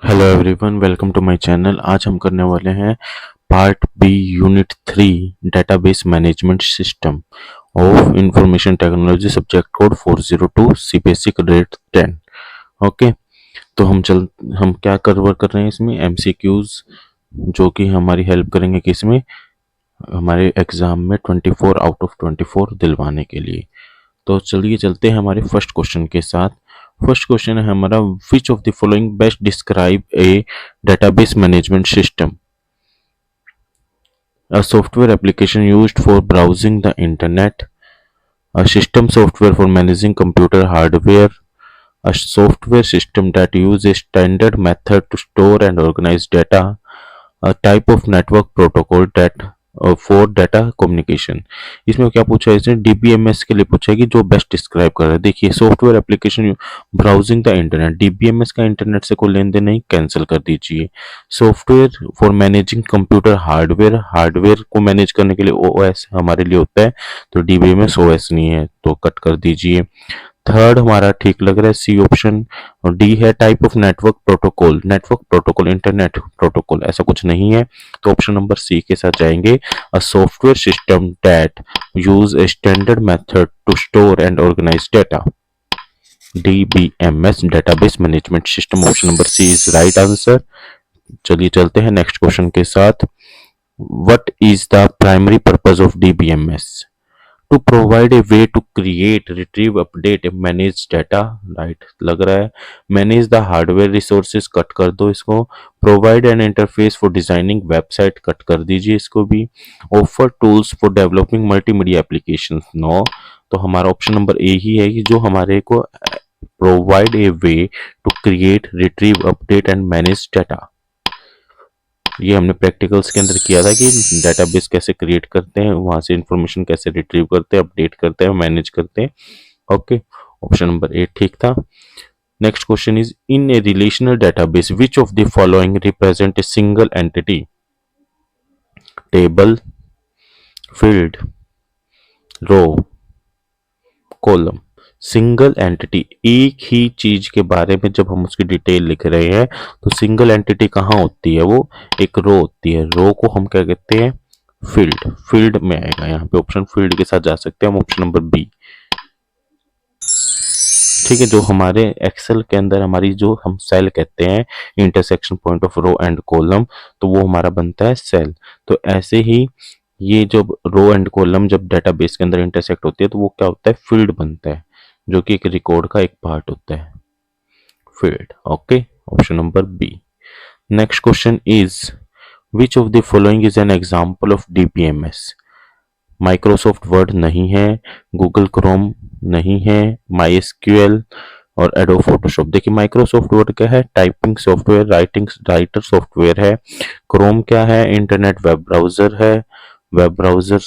Hello everyone, welcome to my channel. आज हम करने वाले हैं part B unit 3 database management system of information technology, subject code 402, C basic rate 10। Okay, तो हम क्या कवर कर रहे हैं इसमें? एमसीक्यूज, जो कि हमारी हेल्प करेंगे किसमें? हमारे एग्जाम में 24 आउट ऑफ 24 दिलवाने के लिए। तो चलिए चलते हैं हमारे फर्स्ट क्वेश्चन के साथ। फर्स्ट क्वेश्चन है हमारा, विच of the following best describe A database management system? A software application used for browsing the internet, a system software for managing computer hardware, a software system that uses a standard method to store and organize data, a type of network protocol that for data communication. इसमें क्या पूछा है इसने? DBMS के लिए पूछा है कि जो बेस्ट डिस्क्राइब कर रहा है। देखिए, software application browsing the internet, DBMS का इंटरनेट से कोई लेन देन नहीं, कैंसिल कर दीजिए। Software for managing computer hardware, hardware को मैनेज करने के लिए ओएस हमारे लिए होता है, तो डीबीएमएस ओएस नहीं है, तो कट कर दीजिए। थर्ड हमारा ठीक लग रहा है, सी ऑप्शन। और डी है type of network protocol, network protocol, internet protocol, ऐसा कुछ नहीं है, तो ऑप्शन नंबर सी के साथ जाएंगे। A software system that use a standard method to store and organize data, DBMS, database management system, option number C is right answer. चलिए चलते हैं नेक्स्ट क्वेश्चन के साथ। What is the primary purpose of DBMS? To provide a way to create, retrieve, update, manage data, right लग रहा है। Manage the hardware resources, cut कर दो इसको। Provide an interface for designing website, cut कर दीजिए इसको भी। Offer tools for developing multimedia application, no. तो हमारा ऑप्शन नंबर ए ही है कि जो हमारे को provide a way to create, retrieve, update and manage data. ये हमने प्रैक्टिकल्स के अंदर किया था कि डेटाबेस कैसे क्रिएट करते हैं, वहां से इंफॉर्मेशन कैसे रिट्रीव करते हैं, अपडेट करते हैं, मैनेज करते हैं। ओके, ऑप्शन नंबर 8 ठीक था। Next question is, in a relational database which of the following represent a single entity? Table, field, row, column. Single entity, एक ही चीज के बारे में जब हम उसकी डिटेल लिख रहे हैं, तो सिंगल एंटिटी कहाँ होती है? वो एक रो होती है। रो को हम क्या कहते हैं? फील्ड। फील्ड में आएगा यहाँ पे ऑप्शन, फील्ड के साथ जा सकते हैं हम, ऑप्शन नंबर बी। ठीक है, जो हमारे एक्सेल के अंदर हमारी जो हम सेल कहते हैं, intersection point of row and column, तो वो हमारा बनता है सेल। तो ऐसे ही ये जब रो एंड कॉलम जब डेटाबेस के अंदर इंटरसेक्ट होती है, तो वो क्या होता है? फील्ड बनता है, जो कि एक रिकॉर्ड का एक पार्ट होता है, field. Okay, option number B. Next question is, which of the following is an example of DBMS? Microsoft Word नहीं है, गूगल क्रोम नहीं है, माई एसक्यूएल और एडोब फोटोशॉप। देखिए, माइक्रोसॉफ्ट वर्ड क्या है? टाइपिंग सॉफ्टवेयर, राइटर सॉफ्टवेयर है। Chrome क्या है? इंटरनेट वेब ब्राउजर है, वेब ब्राउजर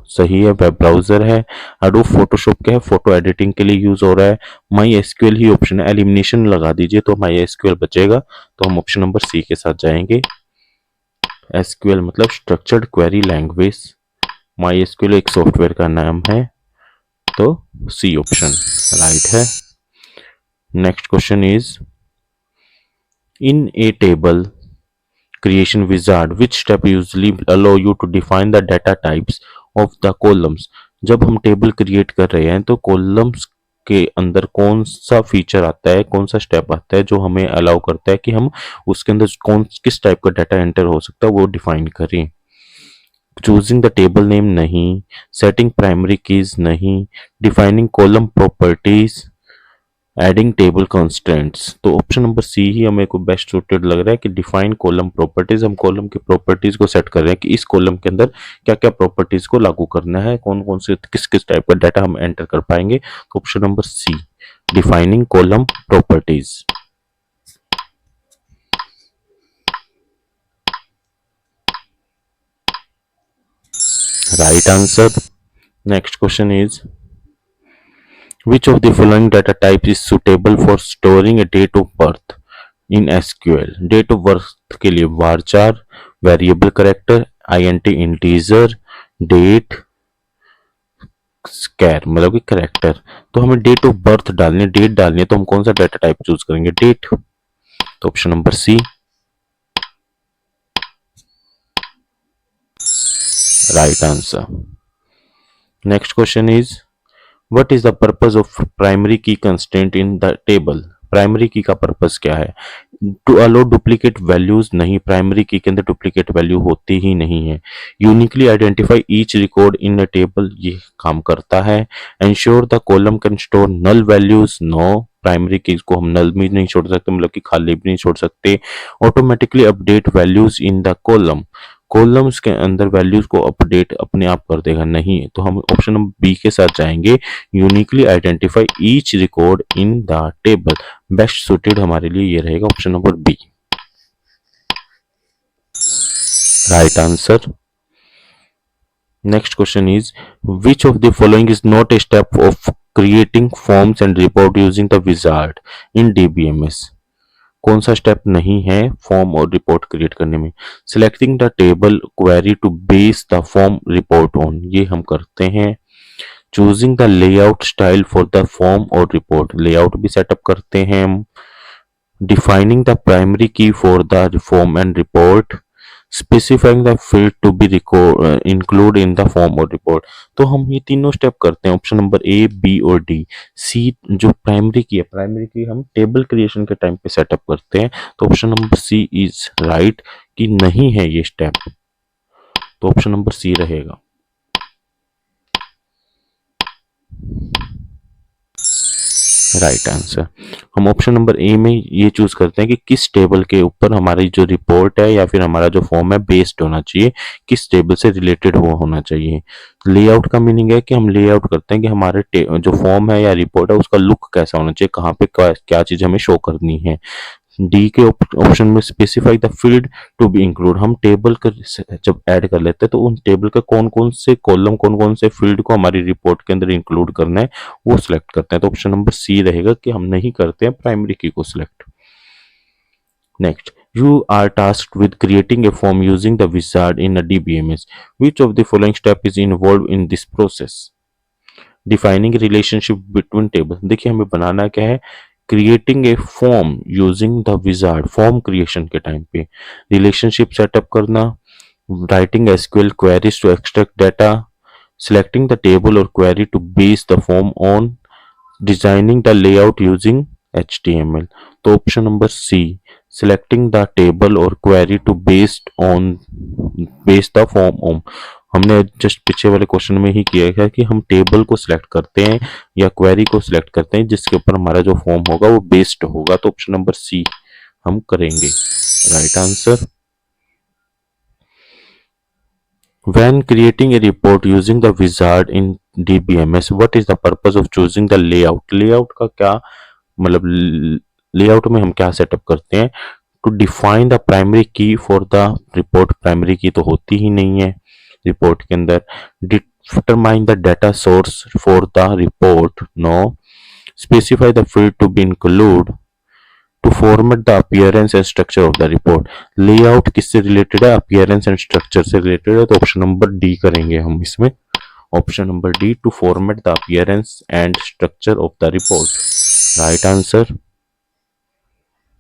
सही है, वेब ब्राउजर है। एडोब फोटोशॉप क्या है? फोटो एडिटिंग के लिए यूज हो रहा है। माई एसक्यूएल ही ऑप्शन है, एलिमिनेशन लगा दीजिए तो माई एसक्यूएल बचेगा, तो हम ऑप्शन नंबर सी के साथ जाएंगे। एसक्यूएल मतलब structured query language, my SQL एक सॉफ्टवेयर का नाम है, तो सी ऑप्शन राइट है। Next question is, in A table creation wizard which step usually allow you to define the data types of the columns? जब हम table create कर रहे हैं, तो कॉलम्स के अंदर कौन सा फीचर आता है, कौन सा स्टेप आता है जो हमें अलाउ करता है कि हम उसके अंदर कौन किस टाइप का डाटा एंटर हो सकता है वो डिफाइन करें? चूजिंग द टेबल नेम नहीं, सेटिंग प्राइमरी कीज नहीं, defining column properties, adding table constraints. तो ऑप्शन नंबर सी ही हमें को बेस्ट सूटेड लग रहा है कि डिफाइन कॉलम प्रॉपर्टीज। हम कॉलम की प्रॉपर्टीज को सेट कर रहे हैं कि इस कॉलम के अंदर क्या क्या प्रॉपर्टीज को लागू करना है, कौन कौन से किस किस टाइप का डाटा हम एंटर कर पाएंगे। तो option number C, defining column properties, right answer. Next question is, which of the following data types is suitable for storing a date of birth in SQL? Date of birth के लिए varchar, variable character, int integer, date, स्कैर मतलब कि character. तो हमें date of birth डालनी है, date डालनी है, तो हम कौन सा डाटा टाइप चूज करेंगे? डेट। तो option number C right answer. Next question is what is the purpose of primary key constant in the table. Primary key का पर्पस क्या है? टू अलो डुप्लीकेट वैल्यूज, नहीं, प्राइमरी की के अंदर duplicate value होती ही नहीं है। Uniquely identify each record in a table, ये काम करता है। Ensure the column can store null values, no, primary की को हम नल भी नहीं छोड़ सकते, मतलब कि खाली भी नहीं छोड़ सकते। Automatically update values in the column, columns के अंदर वैल्यूज को अपडेट अपने आप कर देगा, नहीं। तो हम ऑप्शन नंबर बी के साथ जाएंगे, uniquely identify each record in the table. Best suited हमारे लिए ये रहेगा option number B, right answer. Next question is which of the following is not a step of creating forms and report using the wizard in DBMS. कौन सा step नहीं है form और report create करने में? Selecting the table query to base the form report on, ये हम करते हैं। Choosing the layout style for the form और रिपोर्ट, लेआउट भी सेटअप करते हैं हम। Defining the primary key for the form and report, specifying the field to be include in the form और रिपोर्ट। तो हम ये तीनों स्टेप करते हैं, ऑप्शन नंबर ए, बी और डी। सी जो प्राइमरी की है, प्राइमरी की हम टेबल क्रिएशन के टाइम पे सेटअप करते हैं, तो option number C is right कि नहीं है ये स्टेप, तो ऑप्शन नंबर सी रहेगा। Right answer. हम ऑप्शन नंबर ए में ये चूज करते हैं कि किस टेबल के ऊपर हमारी जो रिपोर्ट है या फिर हमारा जो फॉर्म है बेस्ड होना चाहिए, किस टेबल से रिलेटेड वो होना चाहिए। लेआउट का मीनिंग है कि हम लेआउट करते हैं कि हमारे जो फॉर्म है या रिपोर्ट है उसका लुक कैसा होना चाहिए, कहाँ पे क्या चीज हमें शो करनी है। डी के ऑप्शन में specify the field to be include, हम टेबल का जब ऐड कर लेते हैं तो उन टेबल के कौन कौन से कॉलम, कौन कौन से फील्ड को हमारी रिपोर्ट के अंदर इंक्लूड करना है वो सिलेक्ट करते हैं, तो ऑप्शन नंबर सी रहेगा कि हम नहीं करते हैं प्राइमरी की को select. Next, you are tasked with creating a form using the wizard in a DBMS. Which of the following step is involved in this process? Defining relationship between table, देखिए हमें बनाना क्या है, creating a form using the wizard, form creation के time पे relationship setup करना, writing SQL queries to extract data, selecting the table और query to base the form on, designing the layout using HTML। तो option number C, selecting the table और query to base the form on, हमने just पीछे वाले question में ही किया है कि हम टेबल को सिलेक्ट करते हैं या क्वेरी को सिलेक्ट करते हैं जिसके ऊपर हमारा जो फॉर्म होगा वो बेस्ड होगा, तो ऑप्शन नंबर सी हम करेंगे, right answer. When creating a report using the wizard in DBMS, what is the purpose of choosing the layout? Layout का क्या मतलब, लेआउट में हम क्या सेटअप करते हैं? To define the primary key for the report, primary key तो होती ही नहीं है रिपोर्ट के अंदर। Determine the data source for the report, no. Specify the field to be include, to format the appearance and structure of the report. Layout किससे related है? Appearance and structure से रिलेटेड है, तो ऑप्शन नंबर डी करेंगे हम इसमें, option number D, to format the appearance and structure of the report, right answer.